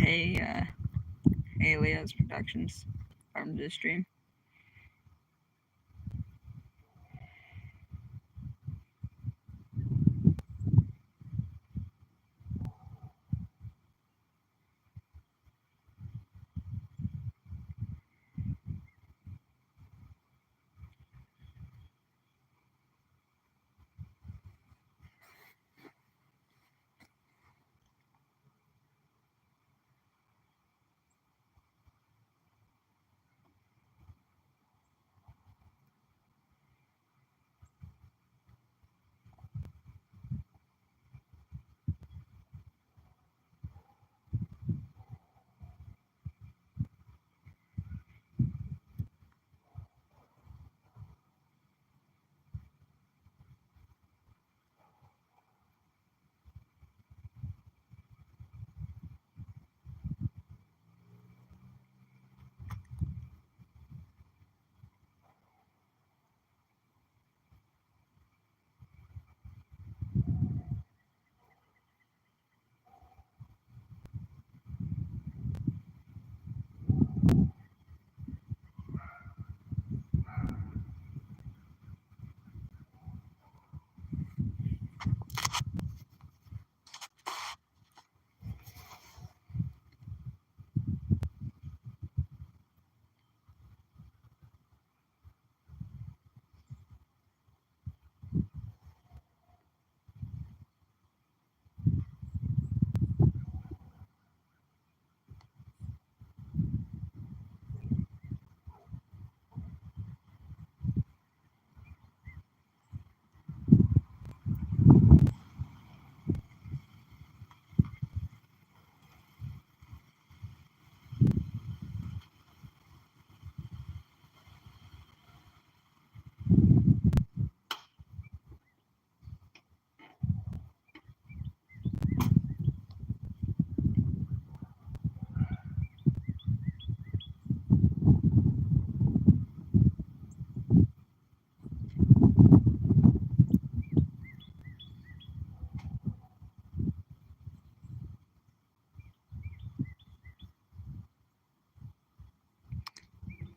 Hey, hey, Leo's Productions, farm to stream.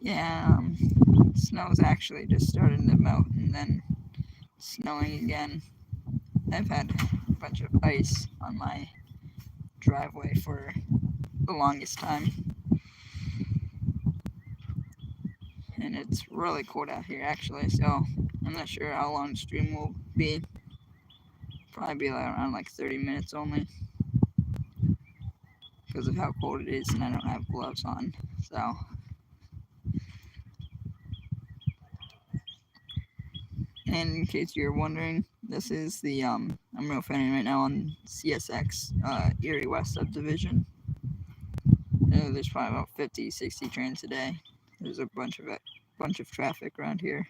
Yeah, snow's actually just starting to melt and then snowing again. I've had a bunch of ice on my driveway for the longest time, and it's really cold out here actually, so I'm not sure how long the stream will be. Probably be like around like 30 minutes only because of how cold it is and I don't have gloves on. So and in case you're wondering, this is the I'm filming right now on CSX Erie West subdivision. There's probably about 50, 60 trains a day. There's a bunch of traffic around here.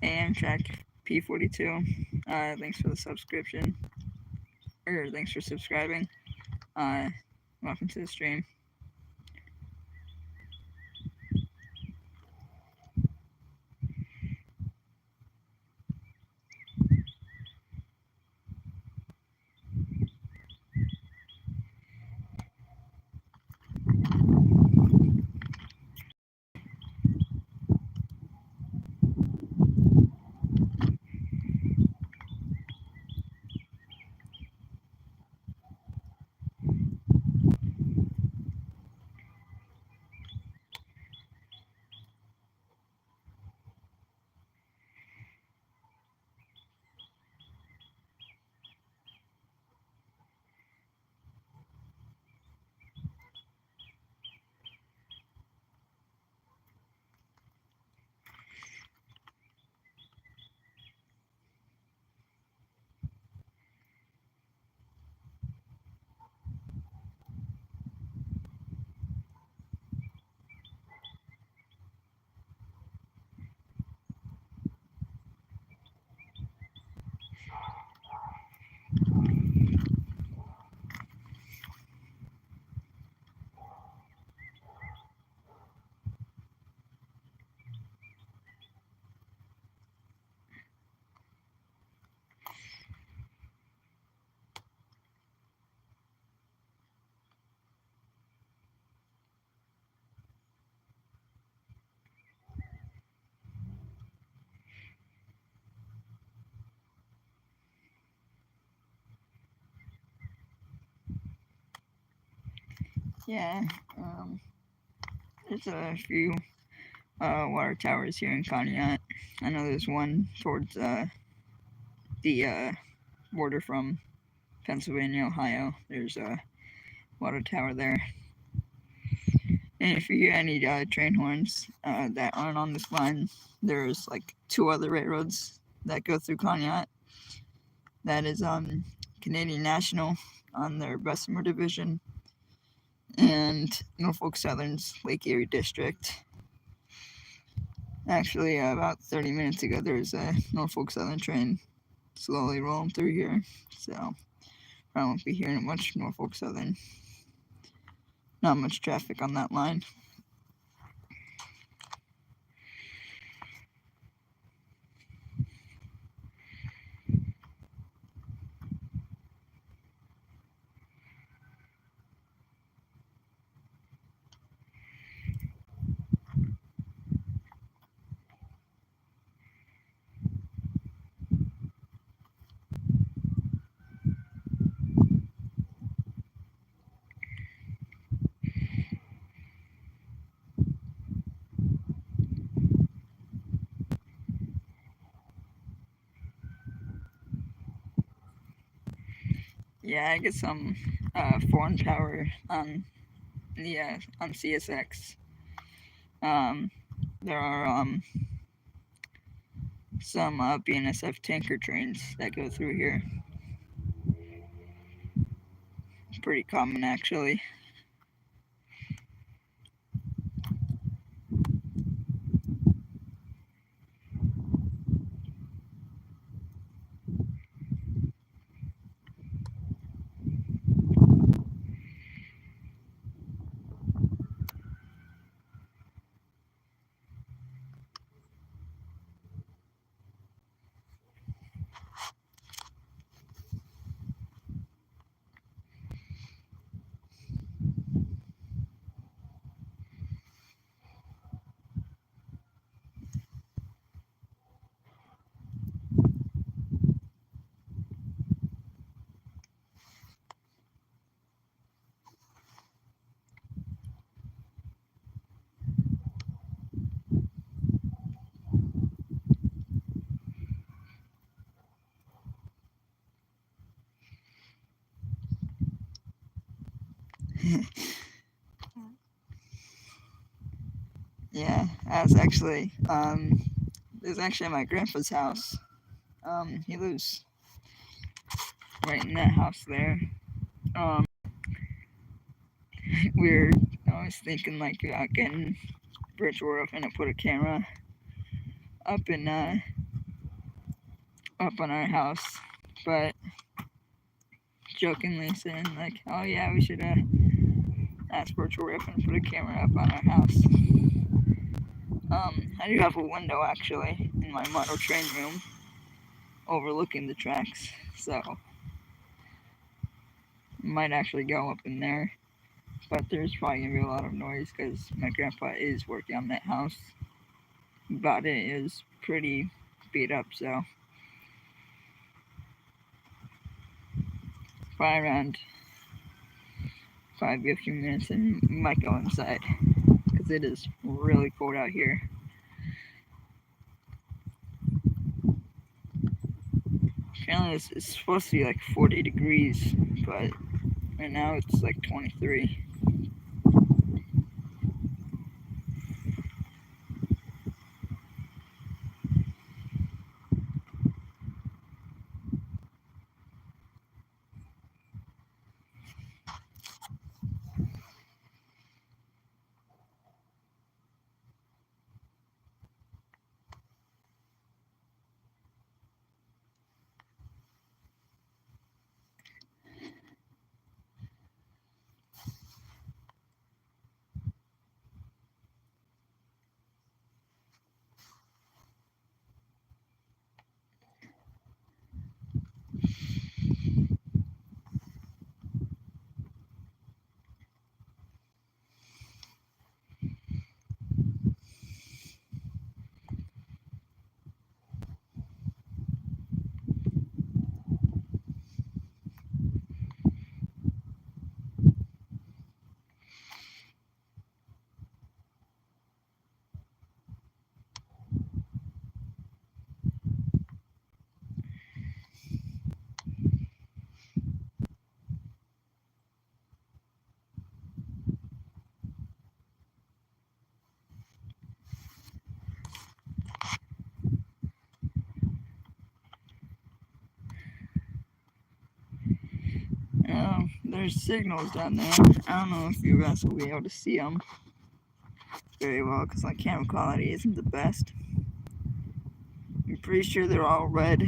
Amtrak P42. Thanks for the subscription. Or thanks for subscribing. Welcome to the stream. Yeah, there's a few water towers here in Conneaut. I know there's one towards the border from Pennsylvania, Ohio. There's a water tower there. And if you hear any train horns that aren't on this line, there's like two other railroads that go through Conneaut. That is Canadian National on their Bessemer Division and Norfolk Southern's Lake Erie District. Actually, about 30 minutes ago, there was a Norfolk Southern train slowly rolling through here, so I won't be hearing much Norfolk Southern. Not much traffic on that line. Yeah, I get some foreign power on CSX. There are some BNSF tanker trains that go through here. Pretty common actually. Yeah, that's actually this is actually my grandpa's house. He lives right in that house there. Um, we're always thinking like about getting virtual roof and put a camera up in up on our house, but jokingly saying like, oh yeah, we should ask virtual roof and put a camera up on our house. I do have a window actually in my model train room overlooking the tracks, so I might actually go up in there. But there's probably gonna be a lot of noise because my grandpa is working on that house. But it is pretty beat up, so probably around 5 a few minutes and might go inside because it is really cold out here. Apparently it's supposed to be like 40 degrees, but right now it's like 23. There's signals down there. I don't know if you guys will be able to see them very well because my camera quality isn't the best. I'm pretty sure they're all red,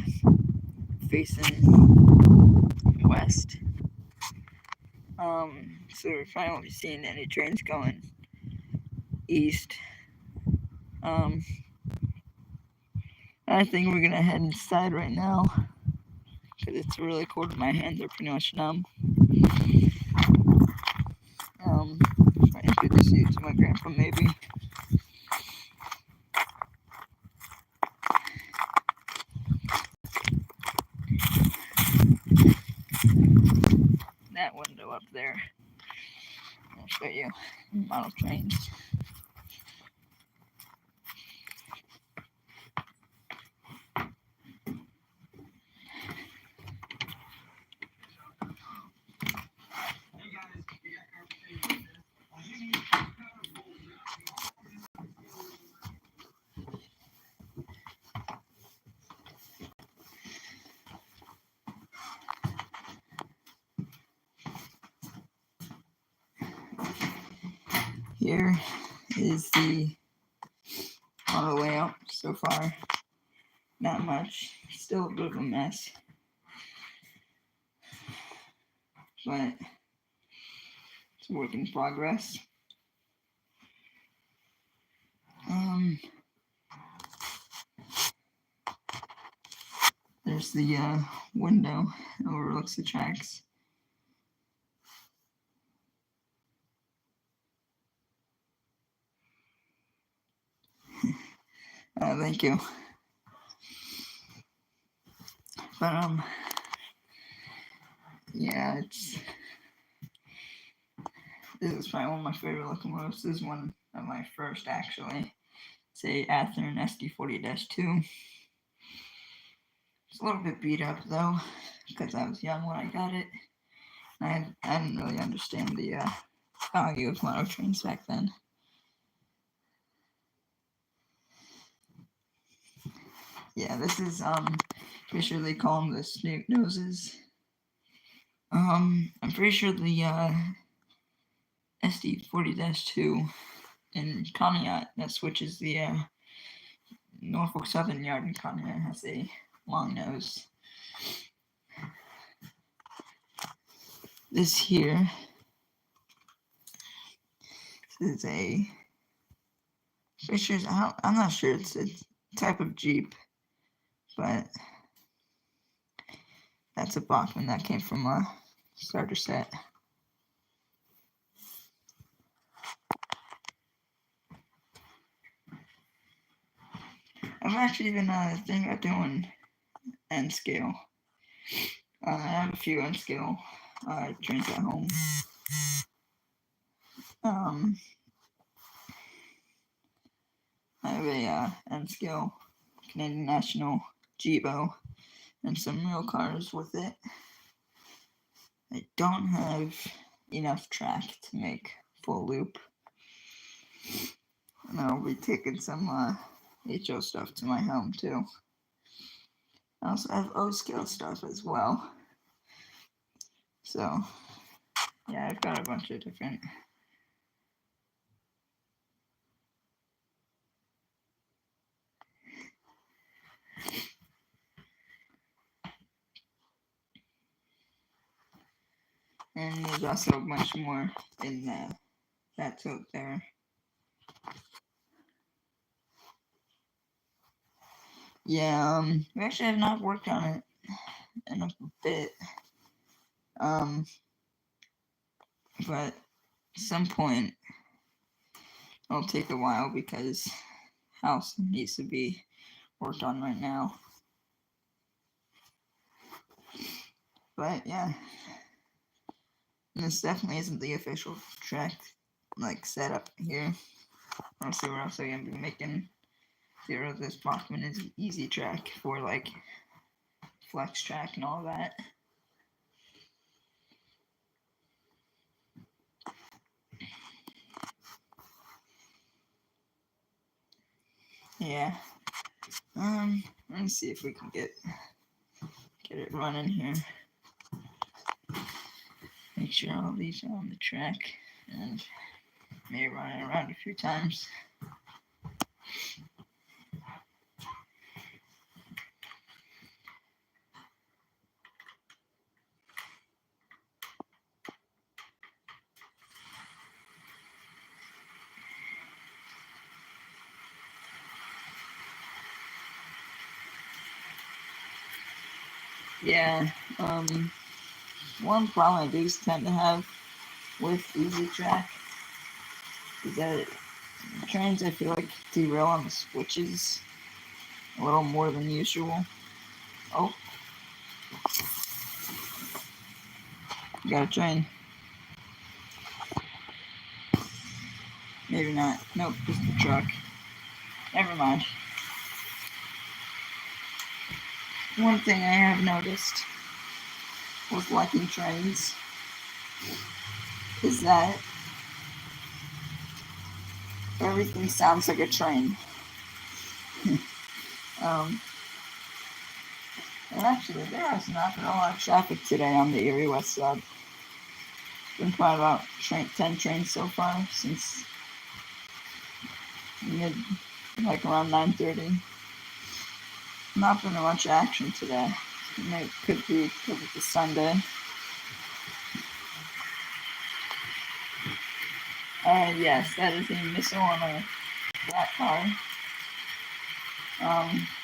facing west. So we probably won't be seeing any trains going east. Um, I think we're gonna head inside right now because it's really cold. My hands are pretty much numb. Trying to introduce you to my grandpa, maybe. That window up there. I'll show you model trains. Here is the model layout so far. Not much. Still a bit of a mess. But it's a work in progress. There's the window that overlooks the tracks. Thank you. But yeah, this is probably one of my favorite locomotives. This is one of my first actually. It's a Athearn SD40-2. It's a little bit beat up though, because I was young when I got it. I didn't really understand the value of model trains back then. Yeah, this is pretty sure they call them the snake noses. I'm pretty sure the SD40-2 in Conneaut that switches the Norfolk Southern Yard in Conneaut has a long nose. This here is a Fisher's. I'm not sure it's a type of Jeep, but that's a Bachmann that came from a starter set. I've actually been thinking about doing N scale. I have a few N scale trains at home. I have a N scale Canadian National Jeebo and some real cars with it. I don't have enough track to make full loop. And I'll be taking some HO stuff to my home too. I also have O scale stuff as well. So yeah, I've got a bunch of different. And there's also a bunch more in that tote there. Yeah, we actually have not worked on it in a bit. But at some point it'll take a while because house needs to be worked on right now. But yeah, this definitely isn't the official track setup here. Also, we're also gonna be making this Bachmann is easy track for flex track and all that. Yeah. Let me see if we can get it running here. Make sure all these are on the track and maybe run it around a few times. Yeah, one problem I do tend to have with Easy Track is that trains, I feel like, derail on the switches a little more than usual. Oh. You got a train. Maybe not. Nope, just a truck. Never mind. One thing I have noticed with liking trains is that everything sounds like a train. And actually, there has not been a lot of traffic today on the Erie West Side. Been probably about 10 trains so far since around 9:30. Not been much action today. It could be because it's a Sunday. Yes, that is a missile on a black car.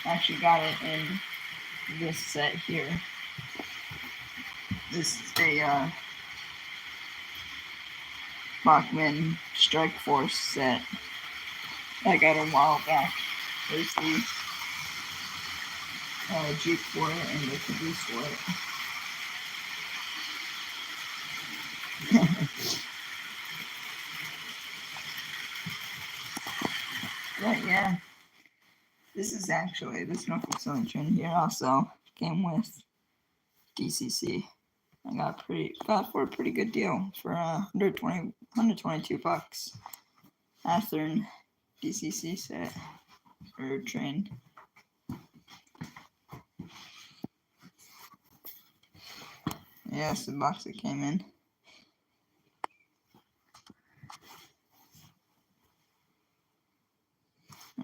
Actually got it in this set here. This is a Bachmann Strike Force set I got a while back. There's the Jeep for it and the caboose for it. But yeah, this Norfolk Southern train here also came with DCC. I got for a pretty good deal for $122 Athearn DCC set or train. Yeah, that's the box that came in.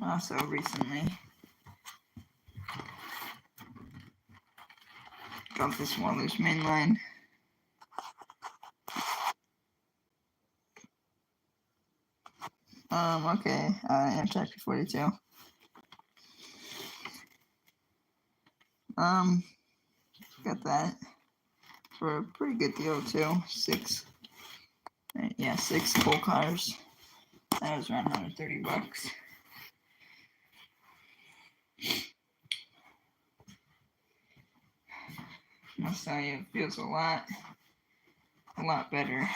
Also recently got this Walrus mainline. Okay, Amtrak 42. Got that for a pretty good deal too. Six full cars. That was around $130. I'll tell you, it feels a lot better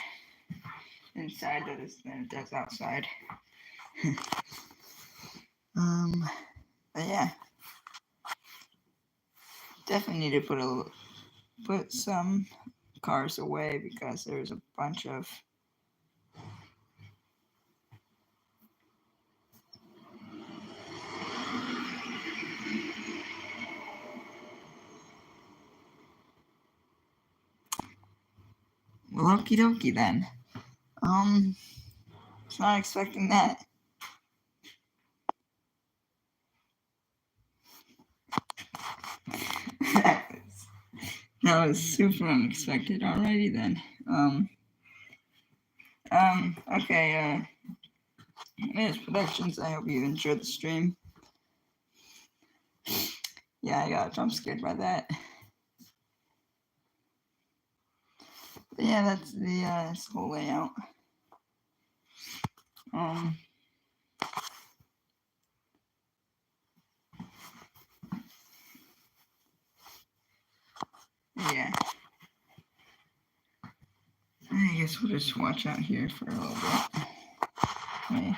inside than it does outside. But yeah, definitely need to put some cars away because there's a bunch of well, okie dokie then. Was not expecting that. That was super unexpected already then. Okay, Minutes Productions, I hope you enjoyed the stream. Yeah, I got jump scared by that. But yeah, that's the whole layout. Yeah. I guess we'll just watch out here for a little bit. Yeah.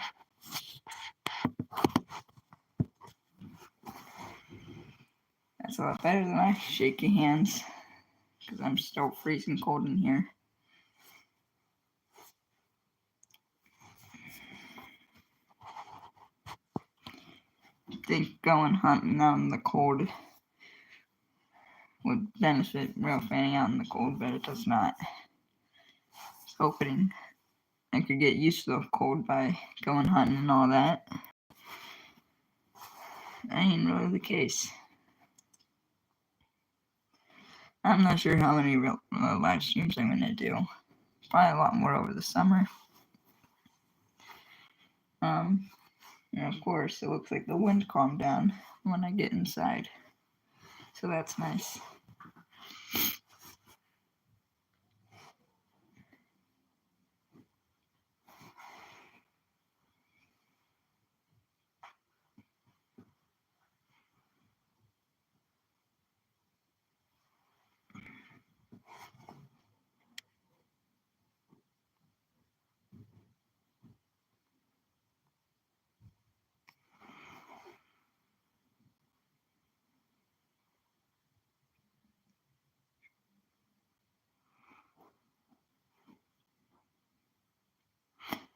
That's a lot better than my shaky hands, because I'm still freezing cold in here. I think going hunting out in the cold would benefit real fanning out in the cold, but it does not. Hoping I could get used to the cold by going hunting and all that. That ain't really the case. I'm not sure how many real live streams I'm gonna do. Probably a lot more over the summer. And of course, it looks like the wind calmed down when I get inside, so that's nice.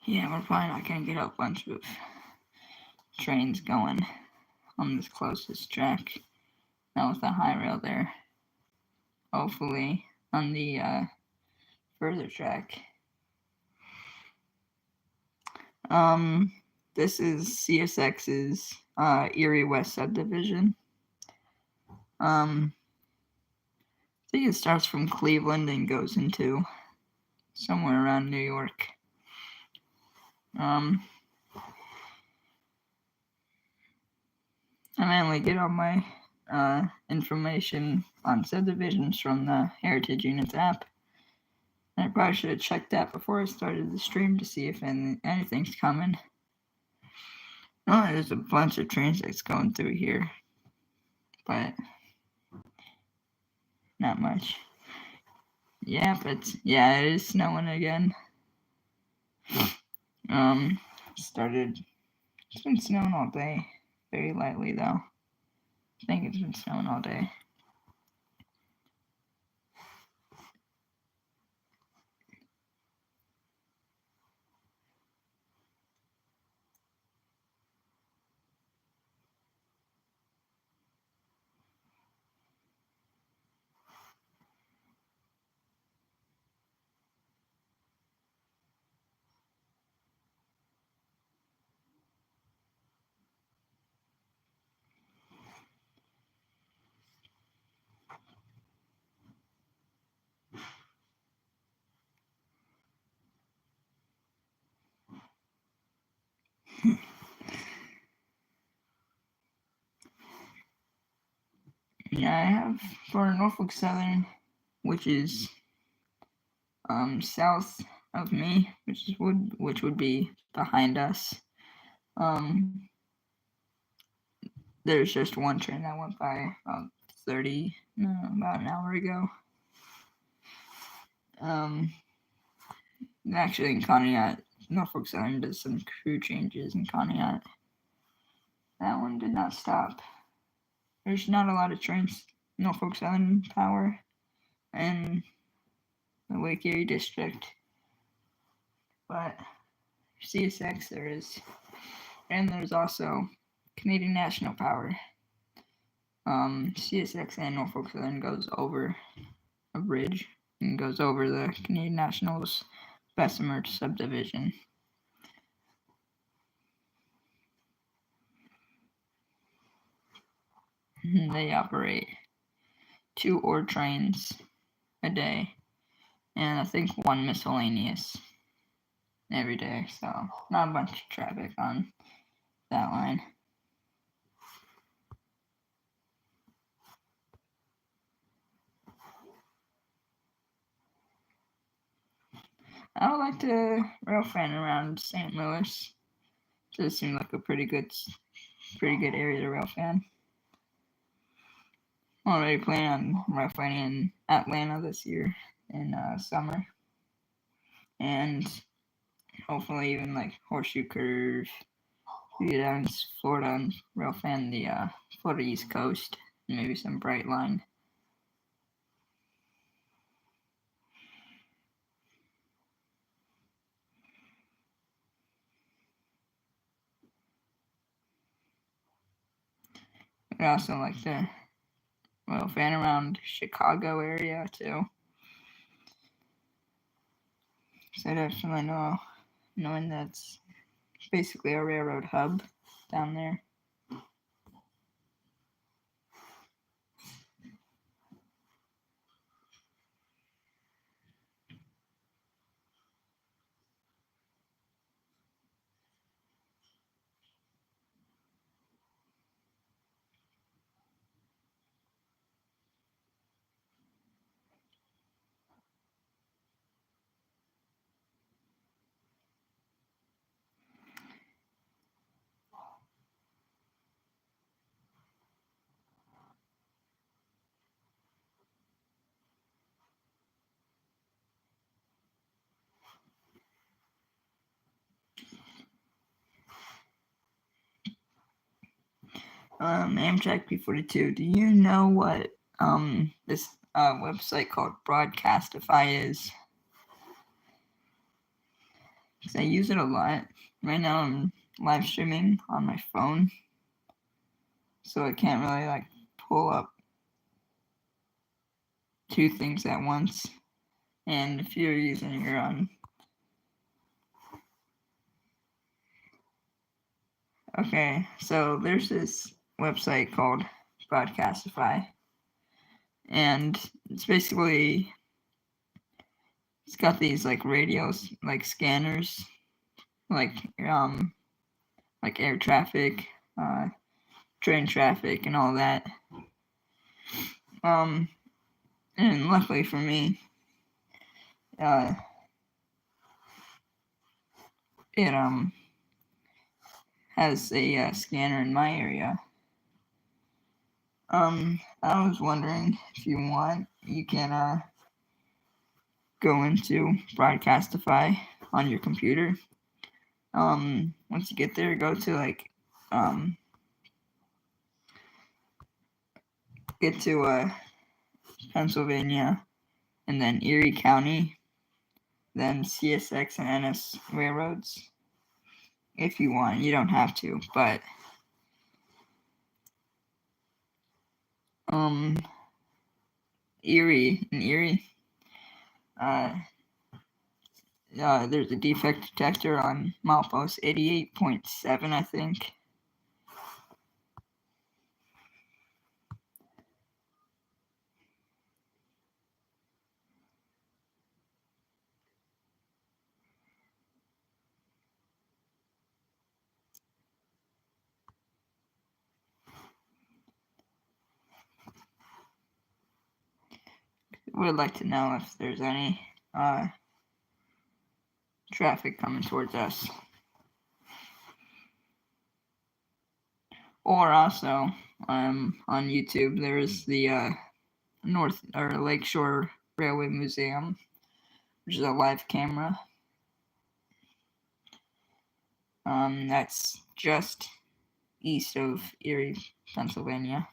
Yeah, we're probably not gonna get a bunch of trains going on this closest track. Not with the high rail there. Hopefully on the further track. This is CSX's Erie West subdivision. I think it starts from Cleveland and goes into somewhere around New York. I mainly get all my information on subdivisions from the Heritage Units app. And I probably should have checked that before I started the stream to see if anything's coming. Oh, there's a bunch of trains that's going through here, but not much. Yeah, but yeah, it is snowing again. It's been snowing all day, very lightly though. I think it's been snowing all day. Yeah, I have for Norfolk Southern, which is south of me, which would be behind us. There's just one train that went by about about an hour ago. Actually, in Conneaut, Norfolk Southern does some crew changes in Conneaut. That one did not stop. There's not a lot of trains, Norfolk Southern Power, in the Lake Erie District, but CSX there is, and there's also Canadian National Power. CSX and Norfolk Southern goes over a bridge and goes over the Canadian National's Bessemer subdivision. They operate 2 ore trains a day, and I think 1 miscellaneous every day, so not a bunch of traffic on that line. I would like to rail fan around St. Louis. It seems like a pretty good area to rail fan. I'm already planning on rail fanning in Atlanta this year in summer, and hopefully even like Horseshoe Curve. We get down to Florida and rail fan the Florida East Coast, and maybe some Brightline. I also like to rail fan around Chicago area too. So I definitely knowing that's basically a railroad hub down there. Amtrak P42. Do you know what this website called Broadcastify is? Because I use it a lot. Right now I'm live streaming on my phone, so I can't really like pull up 2 things at once. And if you're using your own, okay, so there's this website called Broadcastify, and it's basically it's got these like radios, like scanners, like air traffic, train traffic, and all that. And luckily for me, it has a scanner in my area. I was wondering if you want, you can go into Broadcastify on your computer. Once you get there, go to like get to Pennsylvania, and then Erie County, then CSX and NS railroads. If you want, you don't have to, but Erie, there's a defect detector on milepost 88.7, I think. would like to know if there's any traffic coming towards us. Or also, on YouTube, there's the North or Lakeshore Railway Museum, which is a live camera. That's just east of Erie, Pennsylvania.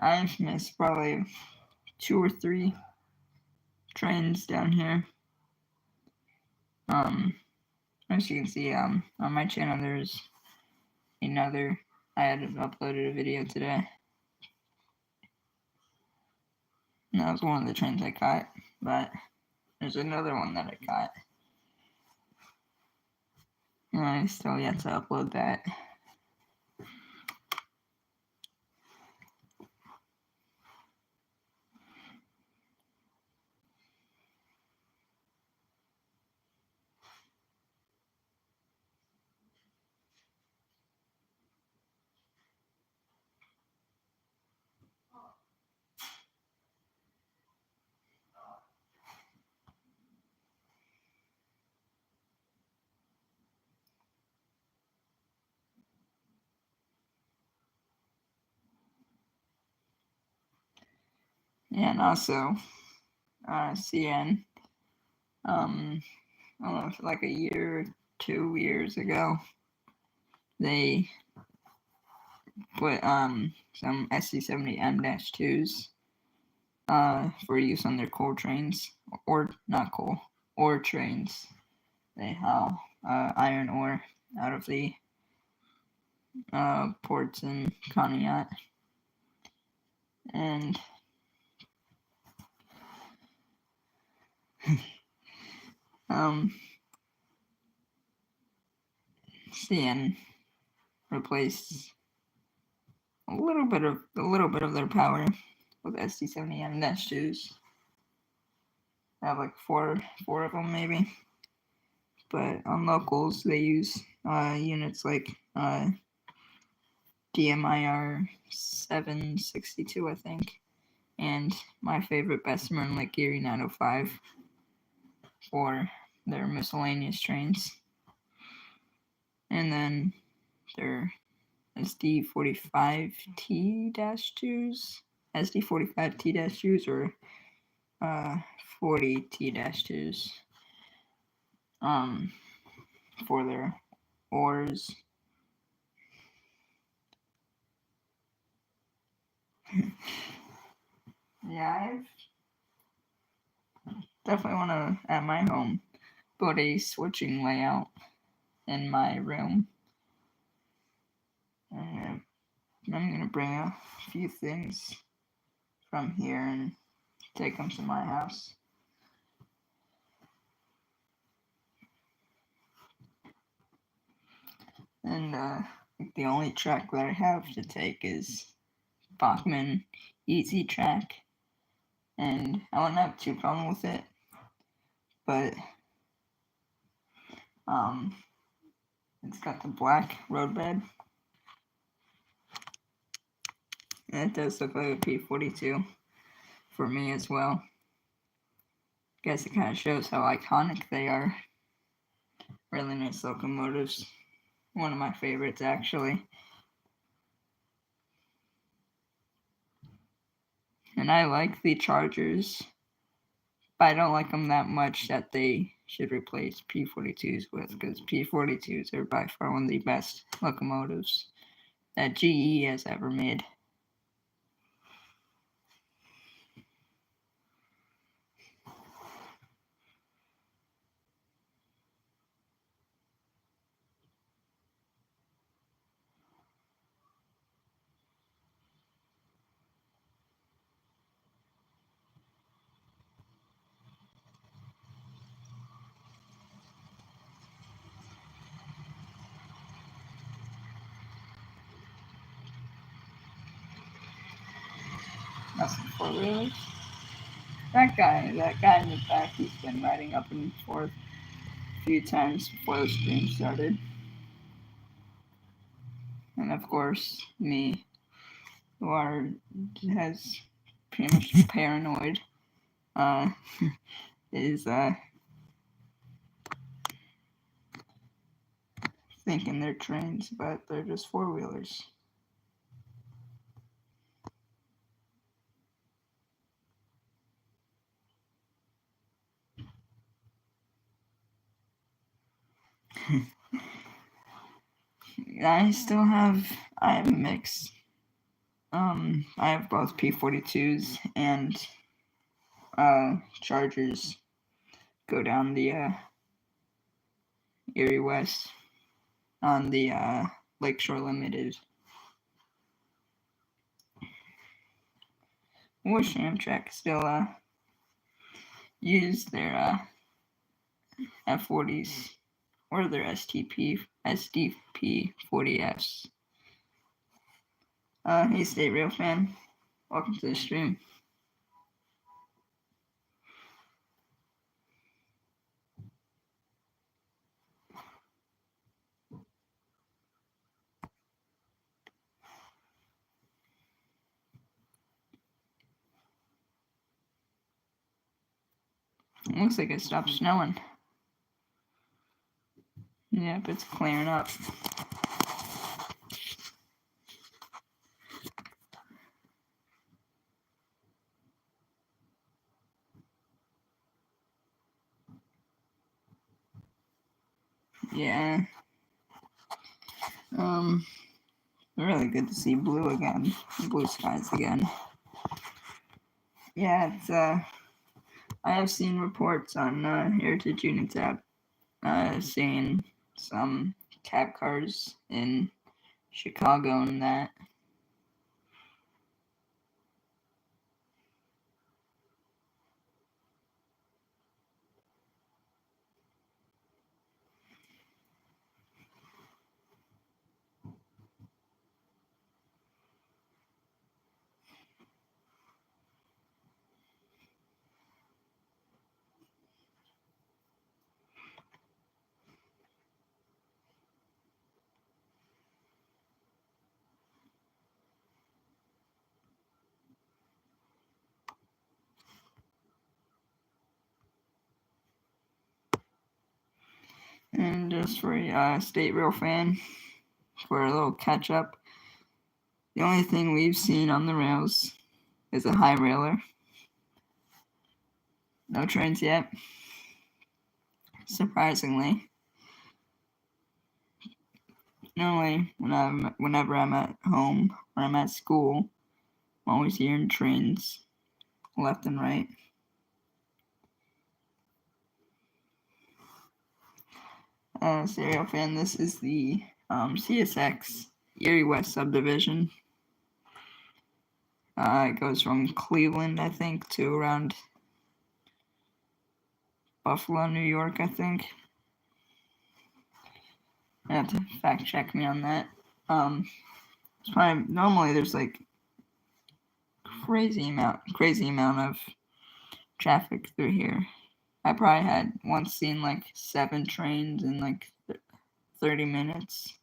I've missed probably 2 or 3 trains down here. As you can see, on my channel, there's another. I had uploaded a video today. And that was one of the trains I caught, but there's another one that I caught. And I still yet to upload that. And also, CN, I don't know, if like a year or 2 years ago, they put some SC70M-2s for use on their coal trains, or not coal, ore trains. They haul iron ore out of the ports in Conneaut. And CN replaced a little bit of their power with SC70M-2s. I have like four of them maybe. But on locals, they use units like DMIR 762, I think, and my favorite Bessemer Lake Erie 905 for their miscellaneous trains. And then their SD45T-2s, SD45T-2s, or 40T-2s for their ores. Yeah, I've definitely want to, at my home, put a switching layout in my room. And I'm going to bring a few things from here and take them to my house. And the only track that I have to take is Bachman Easy Track. And I wouldn't have too problem with it. But it's got the black roadbed. And it does look like a P42 for me as well. Guess it kind of shows how iconic they are. Really nice locomotives. One of my favorites, actually. And I like the Chargers, but I don't like them that much that they should replace P42s with, because P42s are by far one of the best locomotives that GE has ever made. Nothing four-wheelers. That guy in the back, he's been riding up and forth a few times before the stream started. And of course, me, who has pretty much paranoid, is thinking they're trains, but they're just four-wheelers. I have a mix. I have both P42s and Chargers go down the Erie West on the Lakeshore Limited. I wish Amtrak still used their F40s or their SDP 40Fs. Hey, State Rail fan, welcome to the stream. It looks like it stopped snowing. Yep, it's clearing up. Yeah. Really good to see blue again. Blue skies again. Yeah, it's I have seen reports on Heritage Units app seeing some cab cars in Chicago and that. And just for a State Rail fan, for a little catch up, the only thing we've seen on the rails is a high railer. No trains yet, surprisingly. Normally, whenever I'm at home or I'm at school, I'm always hearing trains left and right. Serial fan, this is the CSX Erie West subdivision. It goes from Cleveland, I think, to around Buffalo, New York, I think. I have to fact check me on that. It's probably, normally there's like crazy amount of traffic through here. I probably had once seen like 7 trains in like 30 minutes.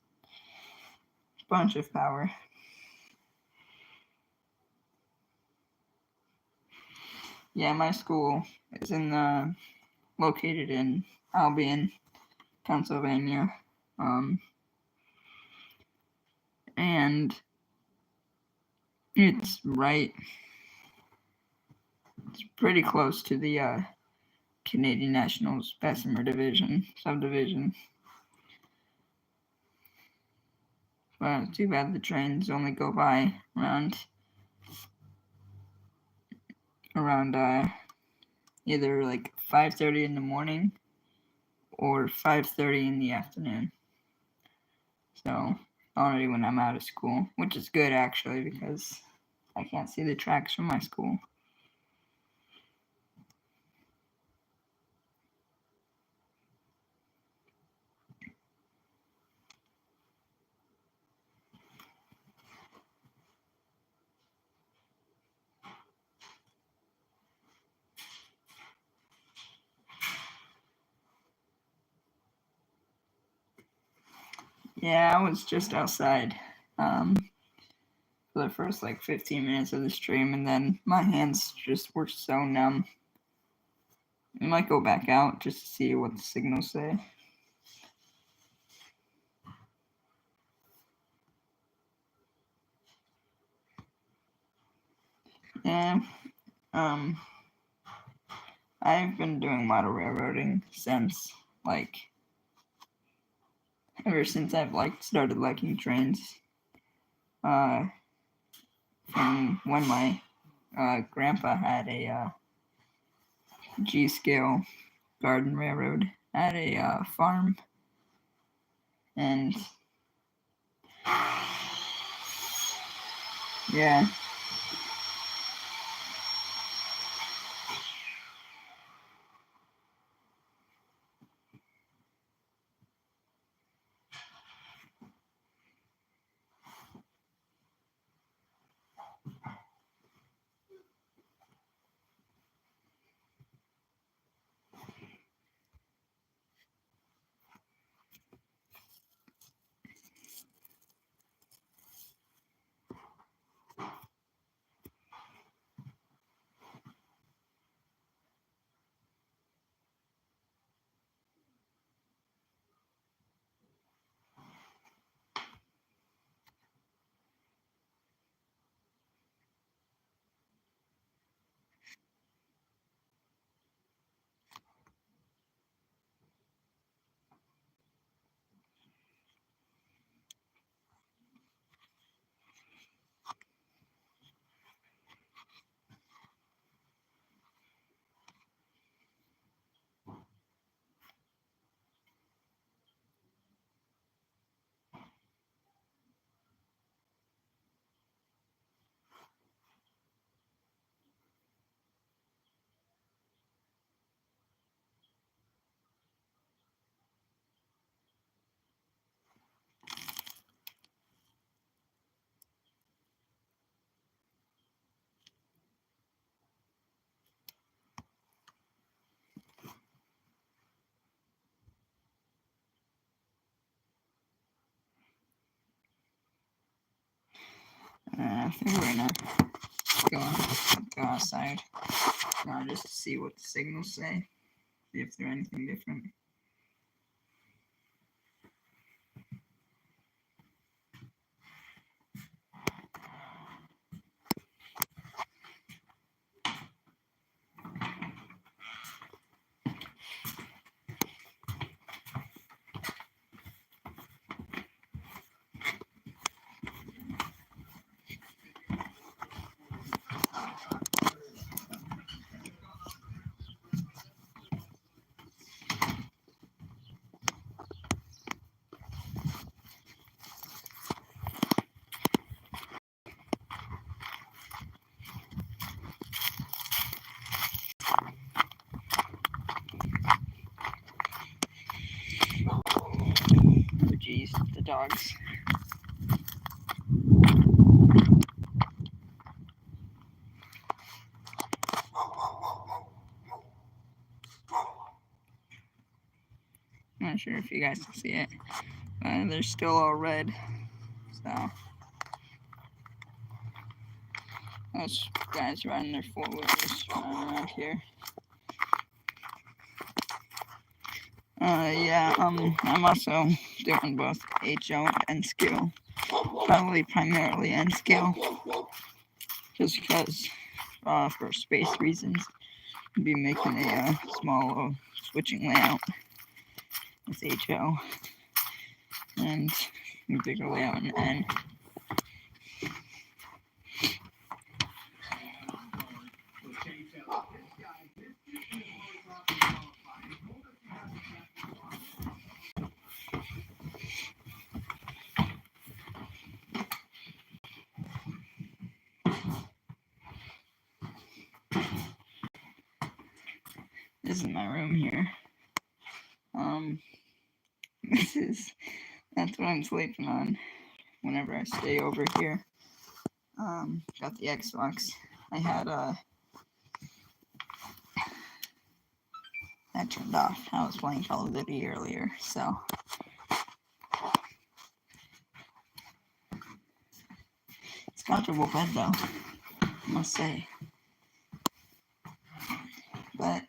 Bunch of power. Yeah, my school is located in Albion, Pennsylvania. And it's pretty close to the Canadian Nationals Bessemer subdivision. But too bad the trains only go by around either like 5:30 in the morning or 5:30 in the afternoon. So already when I'm out of school, which is good actually because I can't see the tracks from my school. Yeah, I was just outside for the first like 15 minutes of the stream, and then my hands just were so numb. I might go back out just to see what the signals say. Yeah, I've been doing model railroading since ever since I've started liking trains. From when my grandpa had a G-scale garden railroad at a farm, and yeah. I think we're gonna go outside just to see what the signals say, see if they're anything different. dogs. I'm not sure if you guys can see it. They're still all red. So those guys riding their 4-wheelers around here. Yeah, I'm also doing both HO and skill. Probably primarily N skill. Just because, for space reasons, I'll be making a small switching layout with HO and a bigger layout in N. This is my room here. That's what I'm sleeping on whenever I stay over here. Got the Xbox. I had that turned off. I was playing Call of Duty earlier, so it's a comfortable bed though, I must say. But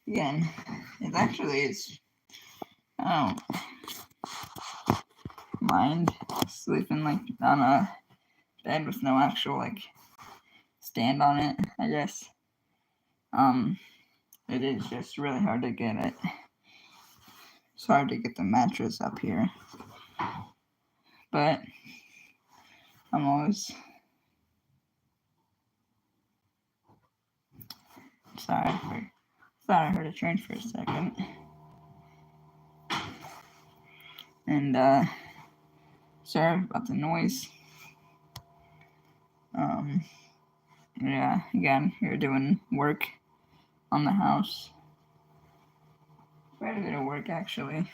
again, it actually is. I don't mind sleeping like on a bed with no actual like stand on it, I guess. It is just really hard to get it. It's hard to get the mattress up here. But I'm always sorry. Thought I heard a train for a second. And sorry about the noise. Yeah, again, you're doing work on the house. Quite a bit of work actually.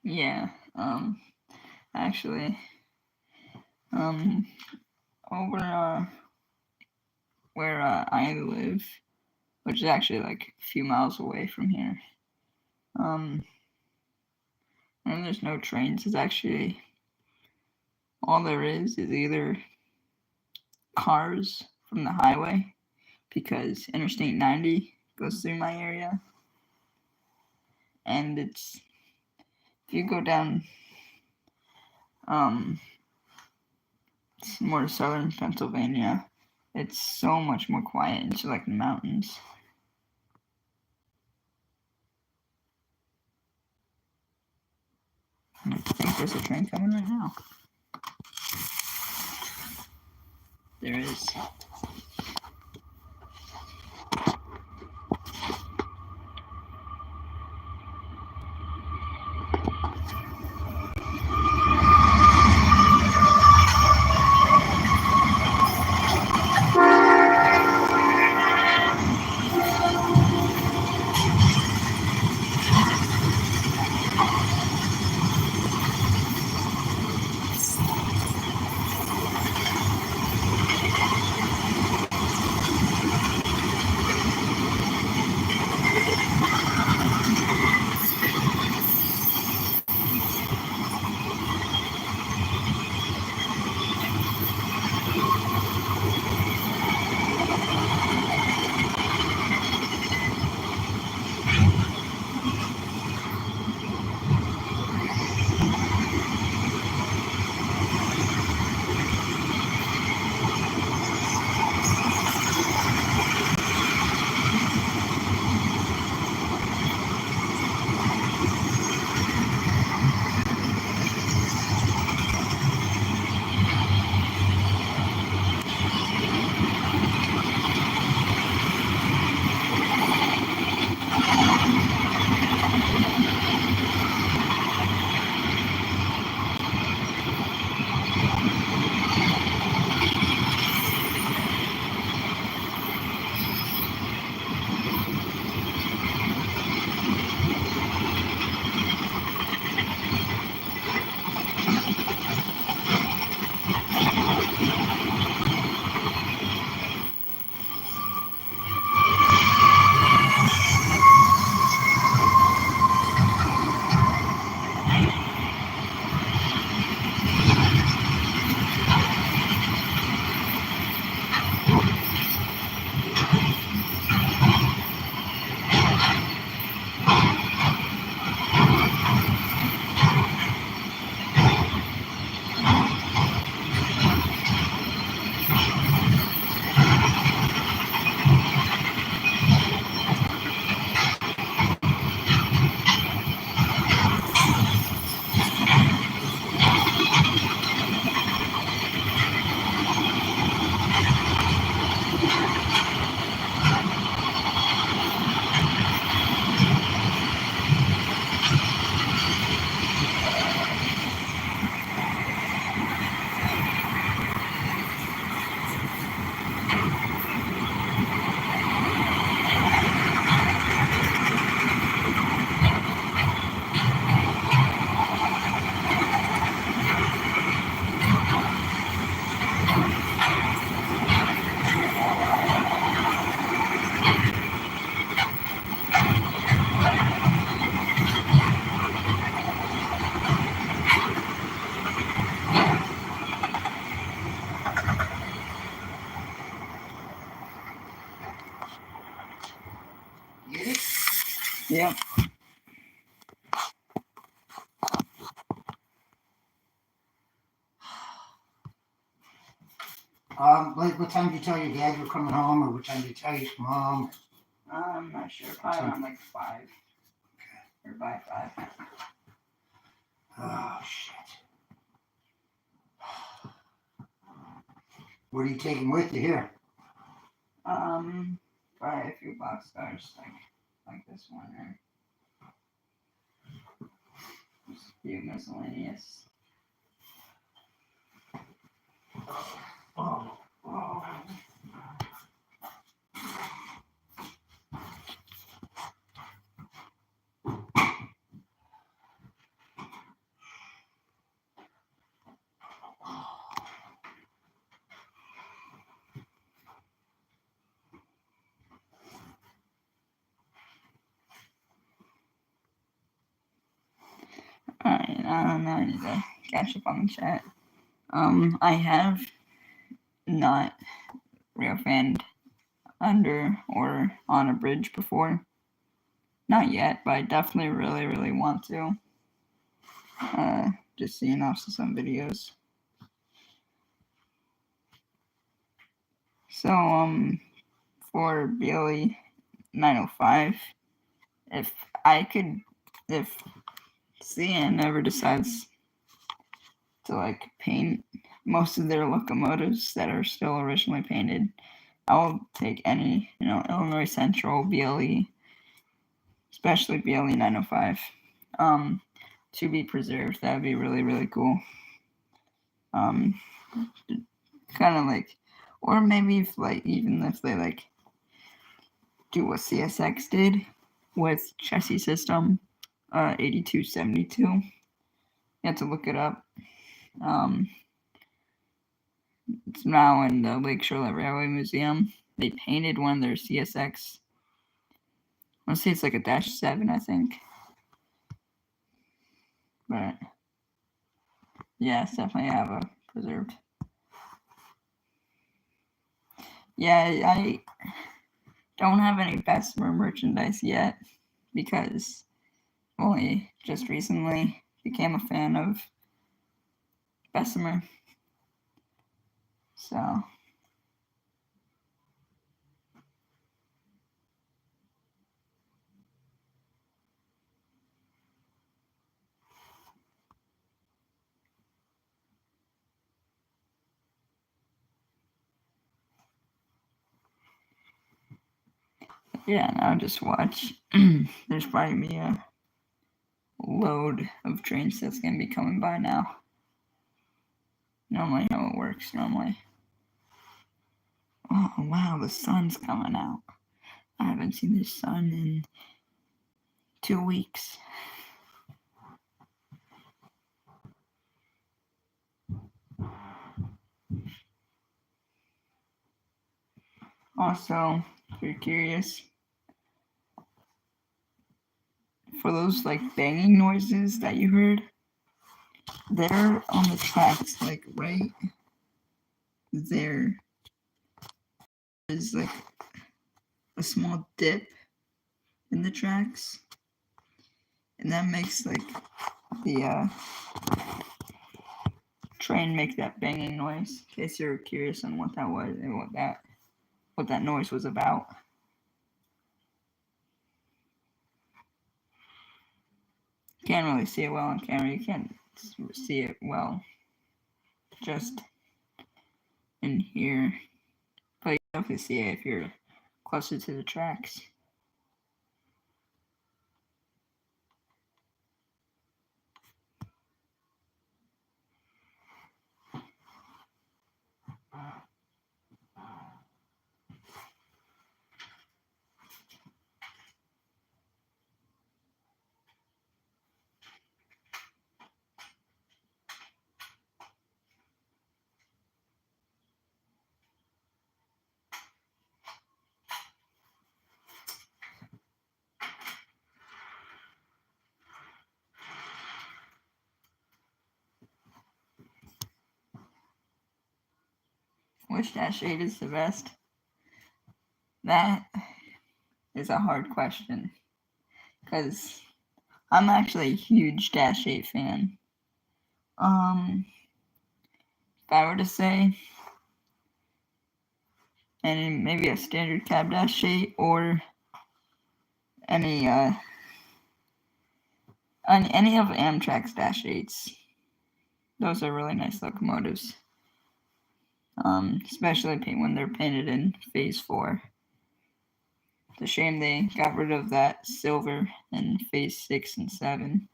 Yeah. Actually, over where I live, which is actually like a few miles away from here. And there's no trains. It's actually all there is either cars from the highway because Interstate 90 goes through my area, and it's if you go down more to southern Pennsylvania, it's so much more quiet into like the mountains. I think there's a train coming right now. There is. Yeah. Like, what time did you tell your dad you were coming home, or what time did you tell your mom? I'm not sure. Probably around like 5 or by 5. Oh, shit. What are you taking with you here? Probably a few boxcars like this one or just a few miscellaneous. Oh, oh. Now I need to catch up on the chat. I have not rail fanned under or on a bridge before. Not yet, but I definitely really want to. Just seeing also some videos. So, for BLE 905, if CN ever decides to like paint most of their locomotives that are still originally painted, I'll take any, Illinois Central, BLE, especially BLE 905, to be preserved. That would be really cool. Kind of like, or maybe even if they like do what CSX did with chassis system 8272. You have to look it up. It's now in the Lake Charlotte Railway Museum. They painted one of their CSX. Let's say it's like a -7, I think. But yeah, it's definitely have a preserved. Yeah, I don't have any Bessemer merchandise yet because only just recently became a fan of Bessemer. So yeah, now just watch. There's probably be a load of trains that's gonna be coming by now. Normally how it works normally. Oh wow, the sun's coming out. I haven't seen the sun in 2 weeks. Also, if you're curious, for those like banging noises that you heard, they're on the tracks, like right there is like a small dip in the tracks, and that makes like the train make that banging noise. In case you're curious on what that was and what that noise was about. Can't really see it well on camera. You can't see it well just in here, but you definitely see it if you're closer to the tracks. Which Dash 8 is the best? That is a hard question because I'm actually a huge Dash 8 fan. If I were to say, and maybe a standard cab Dash 8 or any of Amtrak's Dash 8s. Those are really nice locomotives. Especially when they're painted in Phase 4. It's a shame they got rid of that silver in Phase 6 and 7.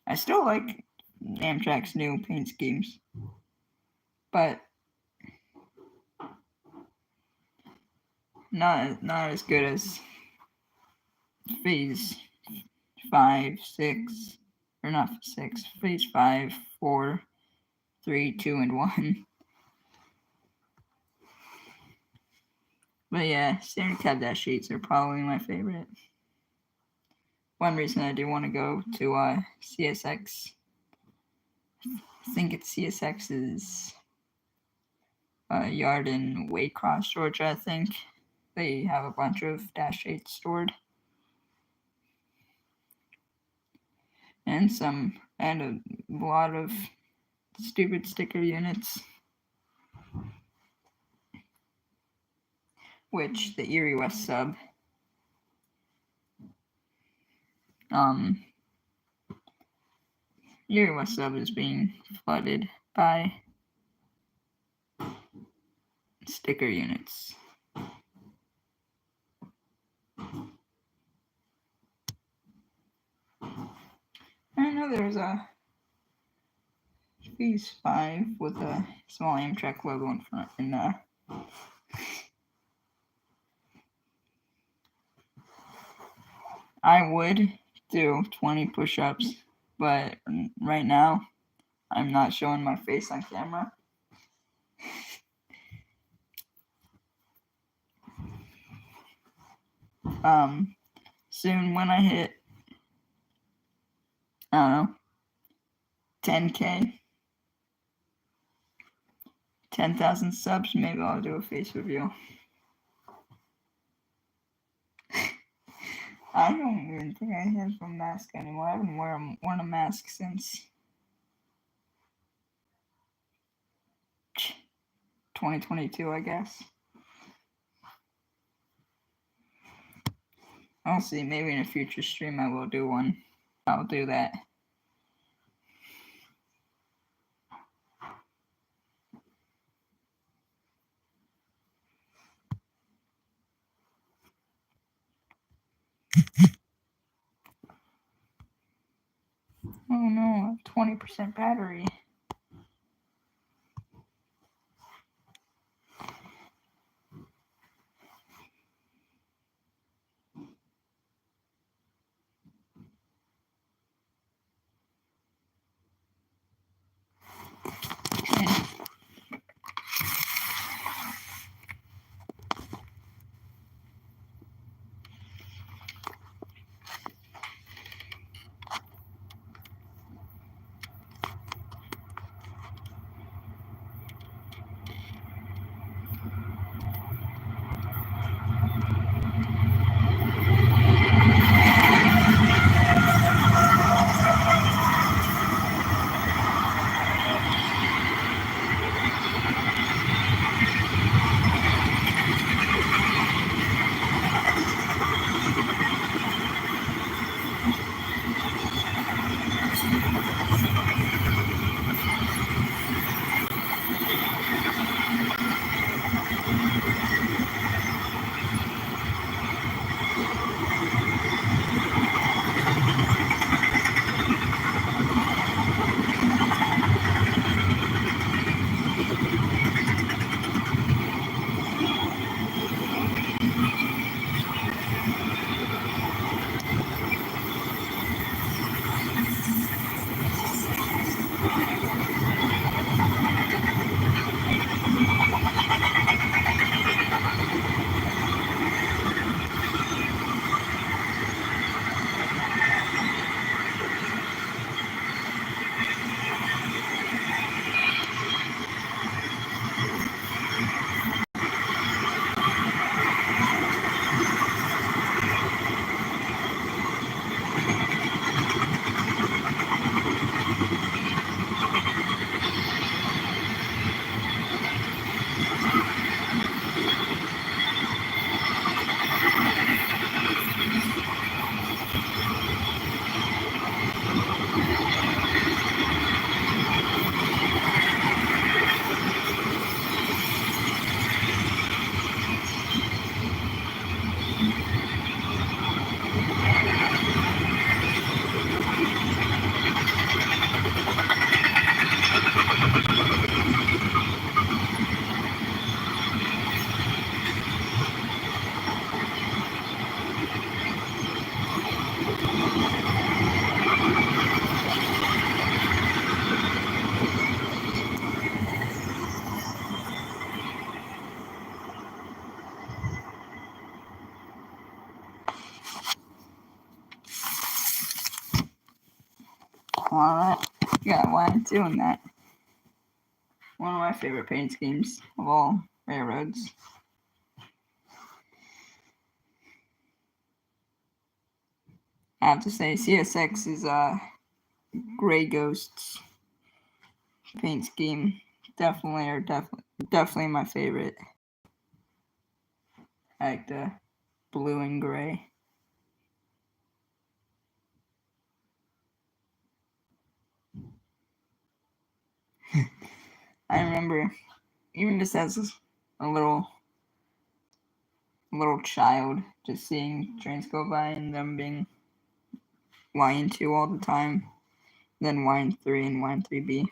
I still like Amtrak's new paint schemes, but not as good as Phase 5, 6, or not 6, Phase 5, 4, 3, 2, and 1. But yeah, standard cab Dash 8s are probably my favorite. one reason I do want to go to CSX. I think it's CSX's yard in Waycross, Georgia. I think they have a bunch of Dash 8 stored, and a lot of stupid sticker units, which the Erie West sub Erie West sub is being flooded by sticker units. I know there's a Phase 5 with a small Amtrak logo in front, and I would do 20 push-ups, but right now I'm not showing my face on camera. Soon when I hit, I don't know, 10K, 10,000 subs, maybe I'll do a face reveal. I don't even think I have a mask anymore. I haven't worn a mask since 2022, I guess. I'll see. Maybe in a future stream I will do one. I'll do that. Oh no, 20% battery. Okay. Alright, yeah, why I'm doing that. One of my favorite paint schemes of all railroads. I have to say, CSX is Gray Ghosts paint scheme. Definitely my favorite. I like the blue and gray. I remember, even just as a little child, just seeing trains go by and them being YN2 all the time, then YN3 and YN3B.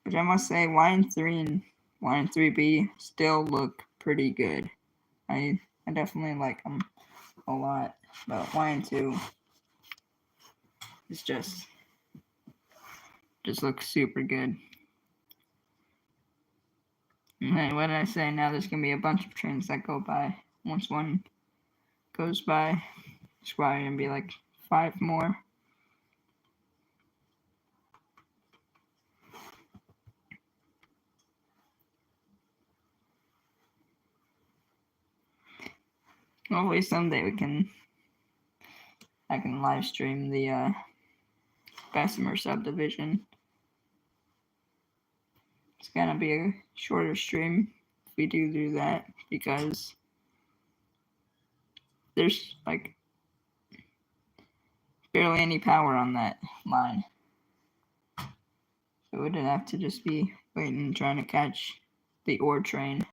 But I must say, YN3 and YN3B still look pretty good. I definitely like them a lot, but YN2 is just looks super good. And what did I say? Now there's gonna be a bunch of trains that go by. Once one goes by, there's probably gonna be like 5 more. Hopefully someday I can live stream the Bessemer subdivision. It's gonna be a shorter stream if we do that, because there's like barely any power on that line. So we'd have to just be waiting, trying to catch the ore train,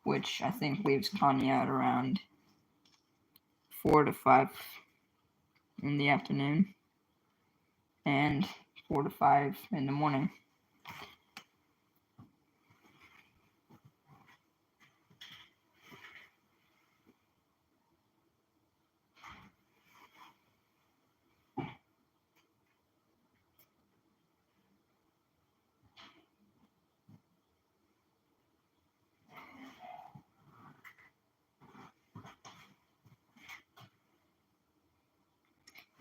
which I think leaves Conneaut around 4 to 5 in the afternoon and 4 to 5 in the morning.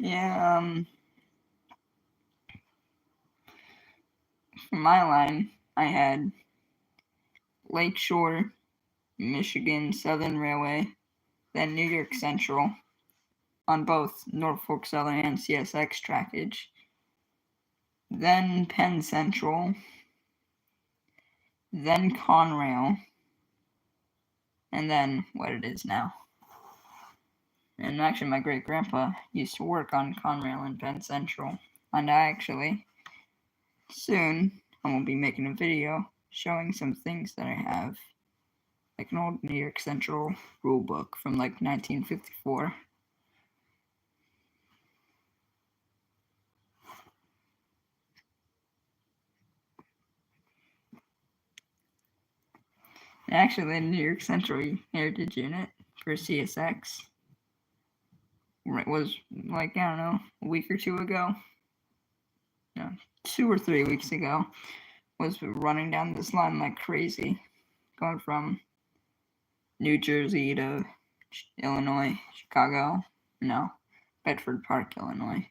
Yeah, for my line, I had Lakeshore, Michigan Southern Railway, then New York Central on both Norfolk Southern and CSX trackage, then Penn Central, then Conrail, and then what it is now. And actually, my great grandpa used to work on Conrail and Penn Central, and I actually soon I will be making a video showing some things that I have, like an old New York Central rule book from like 1954. And actually, the New York Central Heritage Unit for CSX was like, I don't know, a week or two ago, no, 2 or 3 weeks ago, was running down this line like crazy, going from New Jersey to Illinois, Chicago, no, Bedford Park, Illinois.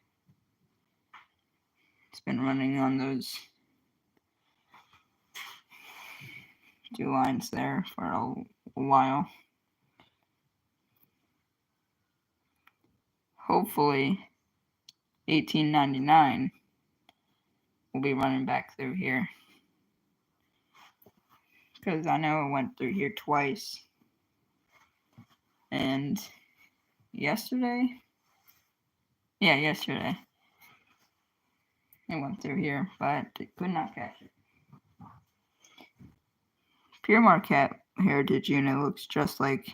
It's been running on those 2 lines there for a while. Hopefully, 1899 will be running back through here, because I know it went through here twice. And yesterday, it went through here, but it could not catch it. Pere Marquette Heritage Unit looks just like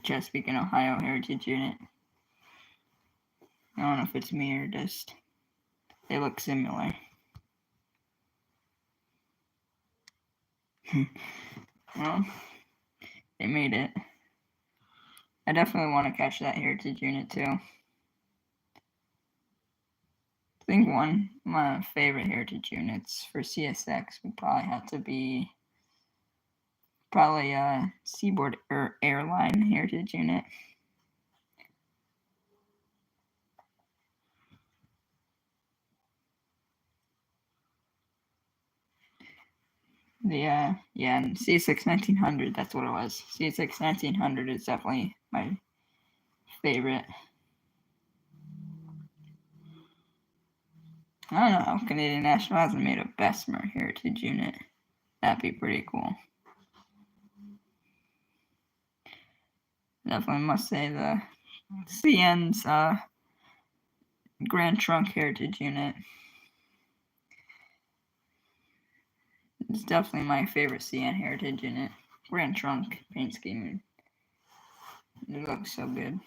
Chesapeake and Ohio Heritage Unit. I don't know if it's me or just they look similar. Well, they made it. I definitely want to catch that Heritage Unit too. I think one of my favorite Heritage Units for CSX would probably have to be Probably Seaboard Airline Heritage Unit. Yeah, and C6 1900, that's what it was. C6 1900 is definitely my favorite. I don't know how Canadian National hasn't made a Bessemer Heritage Unit. That'd be pretty cool. Definitely must say the CN's Grand Trunk Heritage Unit. It's definitely my favorite CN Heritage Unit. Grand Trunk paint scheme. It looks so good.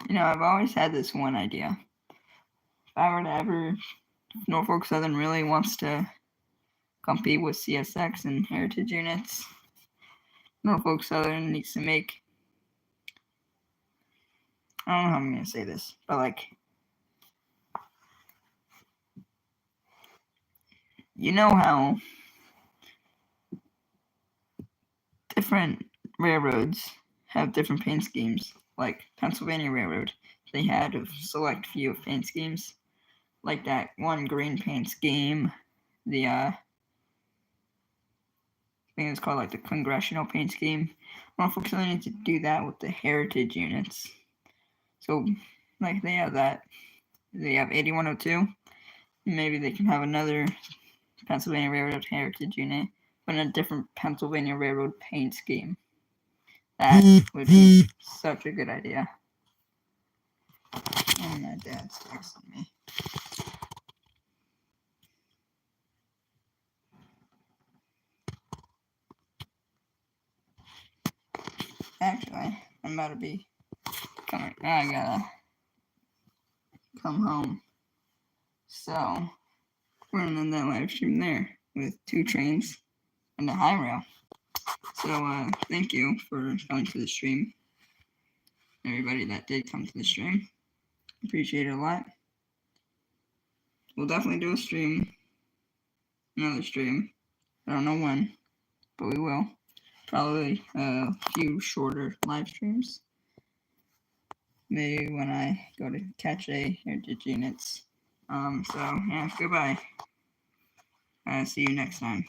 You know, I've always had this one idea. If I were to ever, if Norfolk Southern really wants to compete with CSX and Heritage Units, Norfolk Southern needs to make, I don't know how I'm going to say this, but like, you know how different railroads have different paint schemes? Like Pennsylvania Railroad, they had a select few of paint schemes, like that one green paint scheme, the I think it's called like the Congressional paint scheme. Norfolk Southern needs to do that with the Heritage Units. So, like they have that, they have 8102. Maybe they can have another Pennsylvania Railroad Heritage Unit, but in a different Pennsylvania Railroad paint scheme. That would be such a good idea. And my dad's texting me. Actually, I'm about to be coming. I gotta come home. So, we're gonna end that live stream there with 2 trains and a high rail. So, thank you for coming to the stream. Everybody that did come to the stream. Appreciate it a lot. We'll definitely do a stream. Another stream. I don't know when, but we will. Probably a few shorter live streams. Maybe when I go to catch a Heritage Units. So, yeah, goodbye. See you next time.